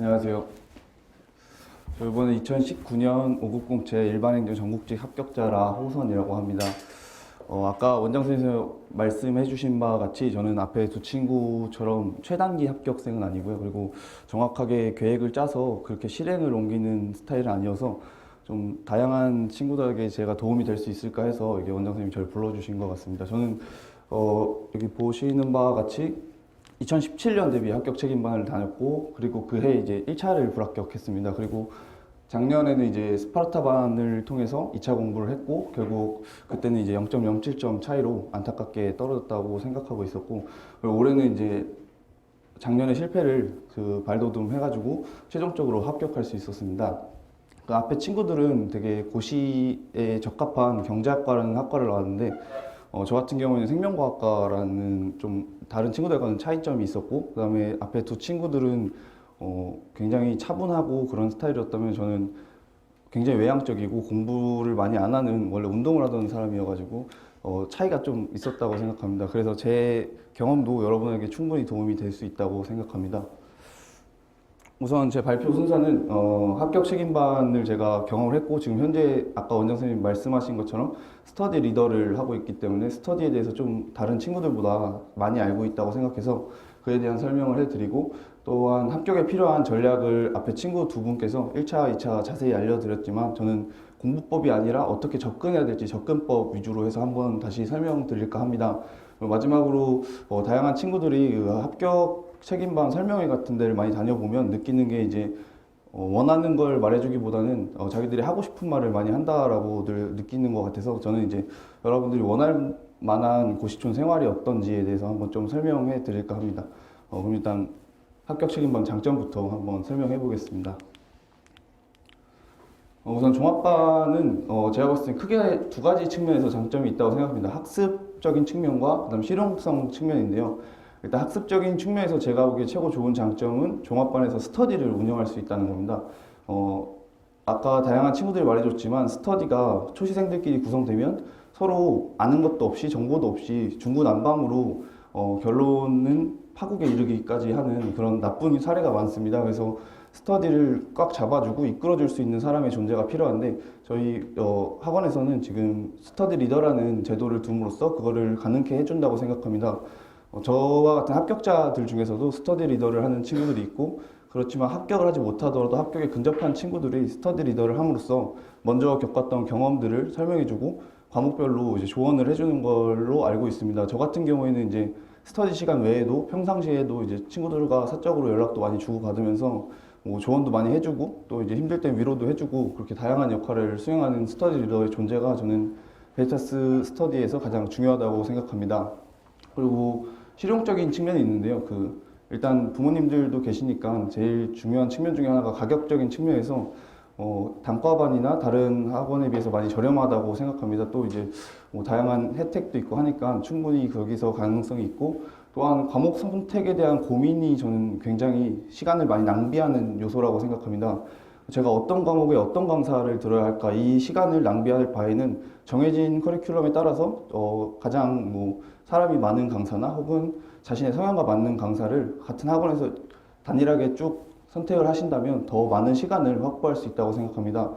안녕하세요. 저 이번에 2019년 590 제1반행정 전국직 합격자라 호선이라고 합니다. 아까 원장 선생님 말씀해 주신 바와 같이 저는 앞에 두 친구처럼 최단기 합격생은 아니고요. 그리고 정확하게 계획을 짜서 그렇게 실행을 옮기는 스타일은 아니어서 좀 다양한 친구들에게 제가 도움이 될 수 있을까 해서 이게 원장 선생님이 저를 불러주신 것 같습니다. 저는 여기 보시는 바와 같이 2017년 대비 합격 책임반을 다녔고, 그리고 그해 이제 1차를 불합격했습니다. 그리고 작년에는 이제 스파르타반을 통해서 2차 공부를 했고, 결국 그때는 이제 0.07점 차이로 안타깝게 떨어졌다고 생각하고 있었고, 그리고 올해는 이제 작년에 실패를 발돋움 해가지고 최종적으로 합격할 수 있었습니다. 그 앞에 친구들은 되게 고시에 적합한 경제학과라는 학과를 나왔는데, 저 같은 경우에는 생명과학과라는 좀 다른 친구들과는 차이점이 있었고, 그 다음에 앞에 두 친구들은 굉장히 차분하고 그런 스타일이었다면 저는 굉장히 외향적이고 공부를 많이 안 하는, 원래 운동을 하던 사람이어가지고 차이가 좀 있었다고 생각합니다. 그래서 제 경험도 여러분에게 충분히 도움이 될 수 있다고 생각합니다. 우선 제 발표 순서는 합격 책임반을 제가 경험을 했고, 지금 현재 아까 원장 선생님 말씀하신 것처럼 스터디 리더를 하고 있기 때문에 스터디에 대해서 좀 다른 친구들보다 많이 알고 있다고 생각해서 그에 대한 설명을 해드리고, 또한 합격에 필요한 전략을 앞에 친구 두 분께서 1차, 2차 자세히 알려드렸지만 저는 공부법이 아니라 어떻게 접근해야 될지 접근법 위주로 해서 한번 다시 설명드릴까 합니다. 마지막으로 다양한 친구들이 그 합격 책임반 설명회 같은 데를 많이 다녀보면 느끼는 게 이제 원하는 걸 말해주기보다는 자기들이 하고 싶은 말을 많이 한다라고 늘 느끼는 것 같아서, 저는 이제 여러분들이 원할 만한 고시촌 생활이 어떤지에 대해서 한번 좀 설명해 드릴까 합니다. 그럼 일단 합격 책임반 장점부터 한번 설명해 보겠습니다. 우선 종합반은 제가 봤을 때 크게 두 가지 측면에서 장점이 있다고 생각합니다. 학습적인 측면과 그다음 실용성 측면인데요. 일단 학습적인 측면에서 제가 보기에 최고 좋은 장점은 종합반에서 스터디를 운영할 수 있다는 겁니다. 아까 다양한 친구들이 말해줬지만 스터디가 초시생들끼리 구성되면 서로 아는 것도 없이 정보도 없이 중구난방으로 결론은 파국에 이르기까지 하는 그런 나쁜 사례가 많습니다. 그래서 스터디를 꽉 잡아주고 이끌어줄 수 있는 사람의 존재가 필요한데, 저희 학원에서는 지금 스터디 리더라는 제도를 둠으로써 그거를 가능케 해준다고 생각합니다. 저와 같은 합격자들 중에서도 스터디 리더를 하는 친구들이 있고, 그렇지만 합격을 하지 못하더라도 합격에 근접한 친구들이 스터디 리더를 함으로써 먼저 겪었던 경험들을 설명해주고 과목별로 이제 조언을 해주는 걸로 알고 있습니다. 저 같은 경우에는 이제 스터디 시간 외에도 평상시에도 이제 친구들과 사적으로 연락도 많이 주고받으면서 뭐 조언도 많이 해주고, 또 이제 힘들 땐 위로도 해주고, 그렇게 다양한 역할을 수행하는 스터디 리더의 존재가 저는 베리타스 스터디에서 가장 중요하다고 생각합니다. 그리고 실용적인 측면이 있는데요. 일단 부모님들도 계시니까 제일 중요한 측면 중에 하나가 가격적인 측면에서 단과반이나 다른 학원에 비해서 많이 저렴하다고 생각합니다. 또 이제 뭐 다양한 혜택도 있고 하니까 충분히 거기서 가능성이 있고, 또한 과목 선택에 대한 고민이 저는 굉장히 시간을 많이 낭비하는 요소라고 생각합니다. 제가 어떤 과목에 어떤 강사를 들어야 할까, 이 시간을 낭비할 바에는 정해진 커리큘럼에 따라서 가장 뭐 사람이 많은 강사나 혹은 자신의 성향과 맞는 강사를 같은 학원에서 단일하게 쭉 선택을 하신다면 더 많은 시간을 확보할 수 있다고 생각합니다.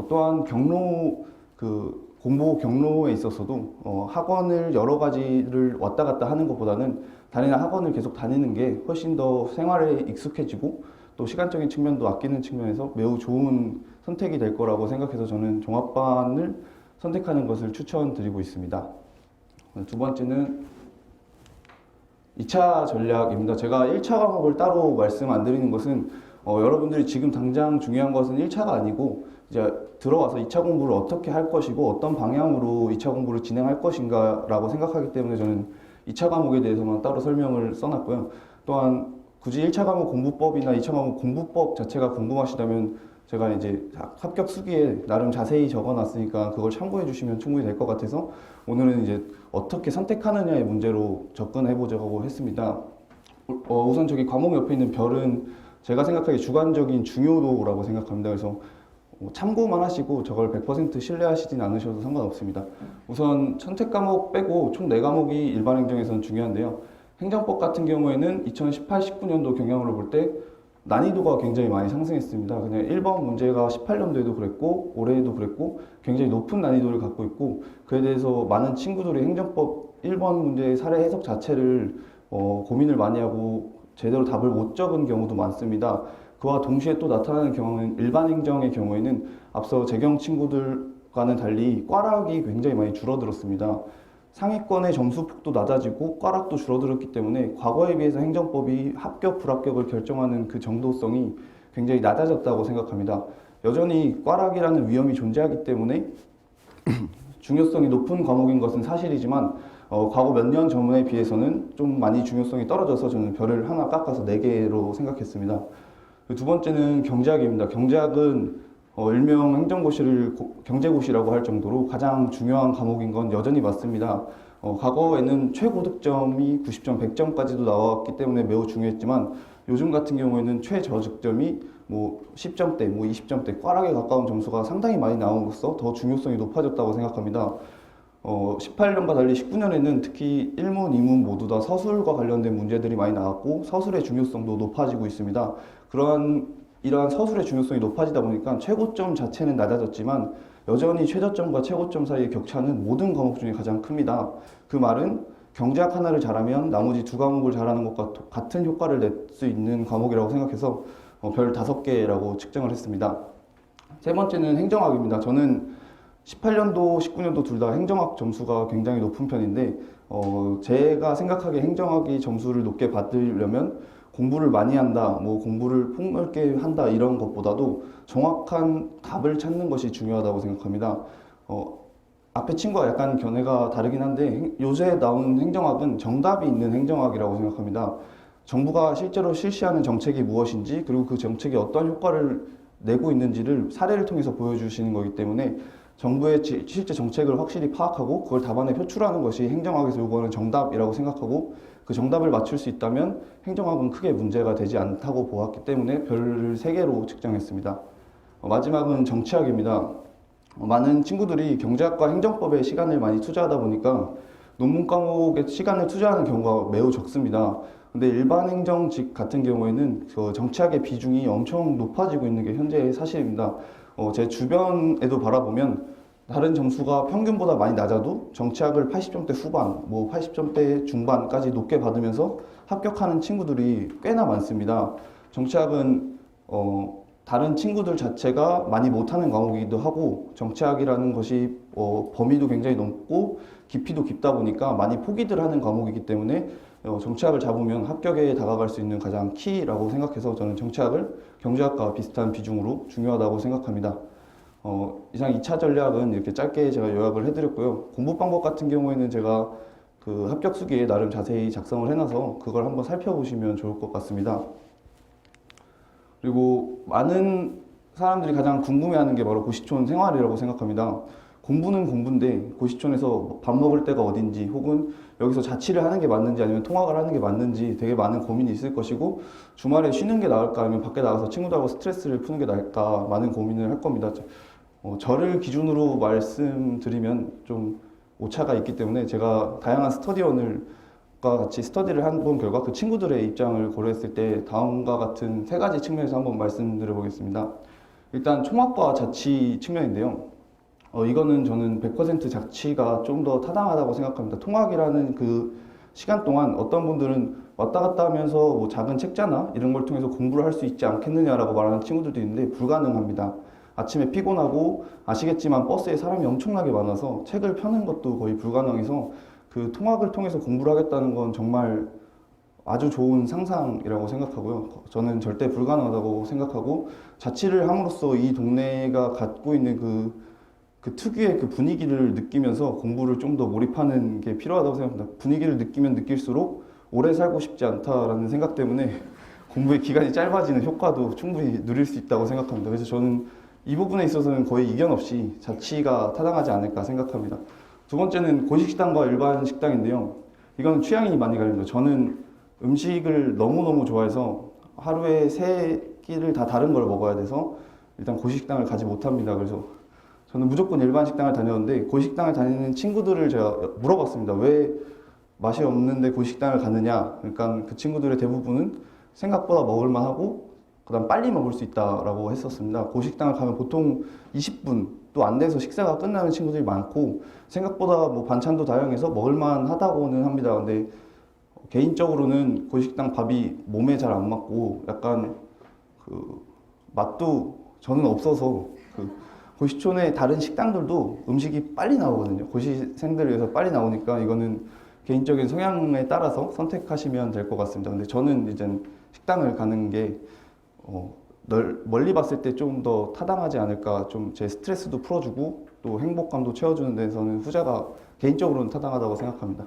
또한 공부 경로에 있어서도 학원을 여러 가지를 왔다 갔다 하는 것보다는 다니는 학원을 계속 다니는 게 훨씬 더 생활에 익숙해지고, 또 시간적인 측면도 아끼는 측면에서 매우 좋은 선택이 될 거라고 생각해서 저는 종합반을 선택하는 것을 추천드리고 있습니다. 두 번째는 2차 전략입니다. 제가 1차 과목을 따로 말씀 안 드리는 것은 여러분들이 지금 당장 중요한 것은 1차가 아니고 이제 들어와서 2차 공부를 어떻게 할 것이고 어떤 방향으로 2차 공부를 진행할 것인가 라고 생각하기 때문에 저는 2차 과목에 대해서만 따로 설명을 써놨고요. 또한 굳이 1차 과목 공부법이나 2차 과목 공부법 자체가 궁금하시다면 제가 이제 합격 수기에 나름 자세히 적어놨으니까 그걸 참고해 주시면 충분히 될 것 같아서 오늘은 이제 어떻게 선택하느냐의 문제로 접근해 보자고 했습니다. 우선 저기 과목 옆에 있는 별은 제가 생각하기에 주관적인 중요도라고 생각합니다. 그래서 참고만 하시고 저걸 100% 신뢰하시진 않으셔도 상관없습니다. 우선 선택 과목 빼고 총 4과목이 일반 행정에서는 중요한데요. 행정법 같은 경우에는 2018-19년도 경향으로 볼 때 난이도가 굉장히 많이 상승했습니다. 그냥 1번 문제가 18년도에도 그랬고 올해에도 그랬고 굉장히 높은 난이도를 갖고 있고, 그에 대해서 많은 친구들이 행정법 1번 문제의 사례 해석 자체를 고민을 많이 하고 제대로 답을 못 적은 경우도 많습니다. 그와 동시에 또 나타나는 경우는 일반 행정의 경우에는 앞서 재경 친구들과는 달리 꽈락이 굉장히 많이 줄어들었습니다. 상위권의 점수 폭도 낮아지고 꽈락도 줄어들었기 때문에 과거에 비해서 행정법이 합격, 불합격을 결정하는 그 정도성이 굉장히 낮아졌다고 생각합니다. 여전히 꽈락이라는 위험이 존재하기 때문에 중요성이 높은 과목인 것은 사실이지만 과거 몇 년 전에 비해서는 좀 많이 중요성이 떨어져서 저는 별을 하나 깎아서 4개로 생각했습니다. 두 번째는 경제학입니다. 경제학은 일명 행정고시를 경제고시라고 할 정도로 가장 중요한 과목인 건 여전히 맞습니다. 과거에는 최고득점이 90점, 100점까지도 나왔기 때문에 매우 중요했지만 요즘 같은 경우에는 최저득점이 뭐 10점대, 뭐 20점대, 꽈락에 가까운 점수가 상당히 많이 나옴으로써 더 중요성이 높아졌다고 생각합니다. 18년과 달리 19년에는 특히 1문, 2문 모두 다 서술과 관련된 문제들이 많이 나왔고 서술의 중요성도 높아지고 있습니다. 이러한 서술의 중요성이 높아지다 보니까 최고점 자체는 낮아졌지만 여전히 최저점과 최고점 사이의 격차는 모든 과목 중에 가장 큽니다. 그 말은 경제학 하나를 잘하면 나머지 2과목을 잘하는 것과 같은 효과를 낼 수 있는 과목이라고 생각해서 별 5개라고 측정을 했습니다. 세 번째는 행정학입니다. 저는 18년도, 19년도 둘 다 행정학 점수가 굉장히 높은 편인데 제가 생각하기에 행정학이 점수를 높게 받으려면 공부를 많이 한다, 뭐 공부를 폭넓게 한다 이런 것보다도 정확한 답을 찾는 것이 중요하다고 생각합니다. 앞에 친구와 약간 견해가 다르긴 한데 요새 나오는 행정학은 정답이 있는 행정학이라고 생각합니다. 정부가 실제로 실시하는 정책이 무엇인지 그리고 그 정책이 어떤 효과를 내고 있는지를 사례를 통해서 보여주시는 거기 때문에 정부의 실제 정책을 확실히 파악하고 그걸 답안에 표출하는 것이 행정학에서 요구하는 정답이라고 생각하고 그 정답을 맞출 수 있다면 행정학은 크게 문제가 되지 않다고 보았기 때문에 별을 3개로 측정했습니다. 마지막은 정치학입니다. 많은 친구들이 경제학과 행정법에 시간을 많이 투자하다 보니까 논문 과목에 시간을 투자하는 경우가 매우 적습니다. 근데 일반 행정직 같은 경우에는 정치학의 비중이 엄청 높아지고 있는 게 현재의 사실입니다. 제 주변에도 바라보면 다른 점수가 평균보다 많이 낮아도 정치학을 80점대 후반, 뭐 80점대 중반까지 높게 받으면서 합격하는 친구들이 꽤나 많습니다. 정치학은 다른 친구들 자체가 많이 못하는 과목이기도 하고 정치학이라는 것이 범위도 굉장히 넓고 깊이도 깊다 보니까 많이 포기들 하는 과목이기 때문에 정치학을 잡으면 합격에 다가갈 수 있는 가장 키라고 생각해서 저는 정치학을 경제학과 비슷한 비중으로 중요하다고 생각합니다. 이상 2차 전략은 이렇게 짧게 제가 요약을 해드렸고요. 공부 방법 같은 경우에는 제가 그 합격 수기에 나름 자세히 작성을 해놔서 그걸 한번 살펴보시면 좋을 것 같습니다. 그리고 많은 사람들이 가장 궁금해하는 게 바로 고시촌 생활이라고 생각합니다. 공부는 공부인데 고시촌에서 밥 먹을 때가 어딘지 혹은 여기서 자취를 하는 게 맞는지 아니면 통학을 하는 게 맞는지 되게 많은 고민이 있을 것이고 주말에 쉬는 게 나을까 아니면 밖에 나가서 친구들하고 스트레스를 푸는 게 나을까 많은 고민을 할 겁니다. 저를 기준으로 말씀드리면 좀 오차가 있기 때문에 제가 다양한 스터디원과 같이 스터디를 한 결과 그 친구들의 입장을 고려했을 때 다음과 같은 3가지 측면에서 한번 말씀드려 보겠습니다. 일단 총학과 자취 측면인데요. 이거는 저는 100% 자취가 좀 더 타당하다고 생각합니다. 통학이라는 그 시간 동안 어떤 분들은 왔다 갔다 하면서 뭐 작은 책자나 이런 걸 통해서 공부를 할 수 있지 않겠느냐라고 말하는 친구들도 있는데 불가능합니다. 아침에 피곤하고 아시겠지만 버스에 사람이 엄청나게 많아서 책을 펴는 것도 거의 불가능해서 그 통학을 통해서 공부를 하겠다는 건 정말 아주 좋은 상상이라고 생각하고요. 저는 절대 불가능하다고 생각하고 자취를 함으로써 이 동네가 갖고 있는 그 특유의 그 분위기를 느끼면서 공부를 좀 더 몰입하는 게 필요하다고 생각합니다. 분위기를 느끼면 느낄수록 오래 살고 싶지 않다라는 생각 때문에 공부의 기간이 짧아지는 효과도 충분히 누릴 수 있다고 생각합니다. 그래서 저는 이 부분에 있어서는 거의 이견 없이 자취가 타당하지 않을까 생각합니다. 두 번째는 고식식당과 일반 식당인데요. 이건 취향이 많이 갈립니다. 저는 음식을 너무너무 좋아해서 하루에 3끼를 다 다른 걸 먹어야 돼서 일단 고식식당을 가지 못합니다. 그래서 저는 무조건 일반 식당을 다녔는데 고식당을 다니는 친구들을 제가 물어봤습니다. 왜 맛이 없는데 고식당을 가느냐? 그러니까 그 친구들의 대부분은 생각보다 먹을만하고 그다음 빨리 먹을 수 있다라고 했었습니다. 고식당을 가면 보통 20분도 안 돼서 식사가 끝나는 친구들이 많고 생각보다 뭐 반찬도 다양해서 먹을만 하다고는 합니다. 근데 개인적으로는 고식당 밥이 몸에 잘 안 맞고 약간 그 맛도 저는 없어서 그 고시촌의 다른 식당들도 음식이 빨리 나오거든요. 고시생들을 위해서 빨리 나오니까 이거는 개인적인 성향에 따라서 선택하시면 될 것 같습니다. 근데 저는 이제 식당을 가는 게 멀리 봤을 때 좀 더 타당하지 않을까, 좀 제 스트레스도 풀어주고 또 행복감도 채워주는 데서는 후자가 개인적으로는 타당하다고 생각합니다.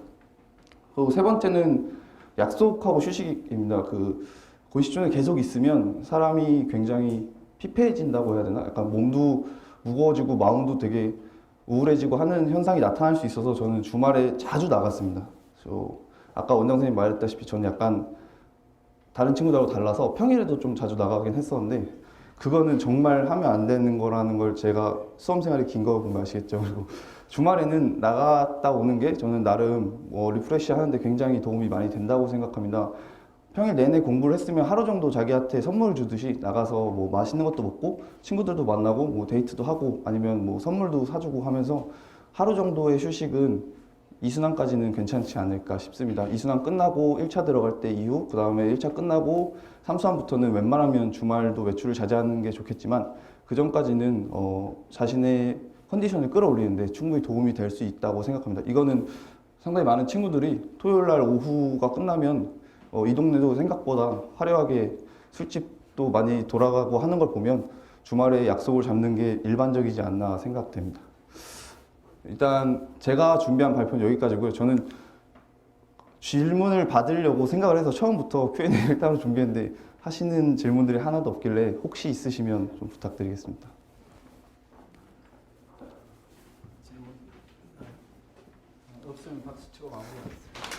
그리고 세 번째는 약속하고 휴식입니다. 그 고시촌에 계속 있으면 사람이 굉장히 피폐해진다고 해야 되나? 약간 몸도 무거워지고 마음도 되게 우울해지고 하는 현상이 나타날 수 있어서 저는 주말에 자주 나갔습니다. 아까 원장 선생님 말했다시피 저는 약간 다른 친구들하고 달라서 평일에도 좀 자주 나가긴 했었는데 그거는 정말 하면 안 되는 거라는 걸 제가 수험 생활이 긴 거 보면 아시겠죠. 그리고 주말에는 나갔다 오는 게 저는 나름 리프레시 하는데 굉장히 도움이 많이 된다고 생각합니다. 평일 내내 공부를 했으면 하루 정도 자기한테 선물 주듯이 나가서 뭐 맛있는 것도 먹고 친구들도 만나고 뭐 데이트도 하고 아니면 뭐 선물도 사주고 하면서 하루 정도의 휴식은 2순환까지는 괜찮지 않을까 싶습니다. 2순환 끝나고 1차 들어갈 때 이후, 그 다음에 1차 끝나고 3순환부터는 웬만하면 주말도 외출을 자제하는 게 좋겠지만 그 전까지는 자신의 컨디션을 끌어올리는데 충분히 도움이 될 수 있다고 생각합니다. 이거는 상당히 많은 친구들이 토요일 날 오후가 끝나면 이 동네도 생각보다 화려하게 술집도 많이 돌아가고 하는 걸 보면 주말에 약속을 잡는 게 일반적이지 않나 생각됩니다. 일단 제가 준비한 발표는 여기까지고요. 저는 질문을 받으려고 생각을 해서 처음부터 Q&A를 따로 준비했는데 하시는 질문들이 하나도 없길래 혹시 있으시면 좀 부탁드리겠습니다. 질문? 없으면 박수 치고 마무리하겠습니다.